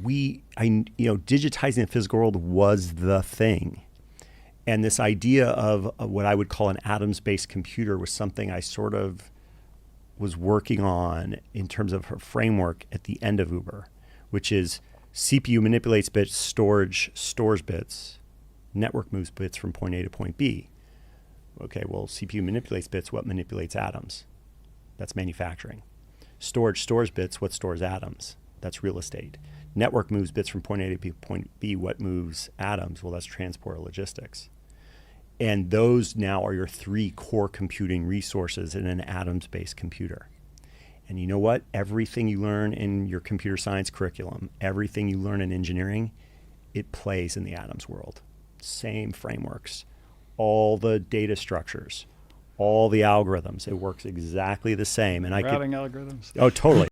digitizing the physical world was the thing. And this idea of what I would call an atoms-based computer was something I sort of was working on in terms of her framework at the end of Uber, which is CPU manipulates bits, storage stores bits, network moves bits from point A to point B. Okay, well, CPU manipulates bits. What manipulates atoms? That's manufacturing. Storage stores bits. What stores atoms? That's real estate. Network moves bits from point A to point B. What moves atoms? Well, that's transport or logistics. And those now are your three core computing resources in an atoms-based computer. And you know what? Everything you learn in your computer science curriculum, everything you learn in engineering, it plays in the atoms world. Same frameworks, all the data structures, all the algorithms. It works exactly the same. And routing algorithms. Oh, totally.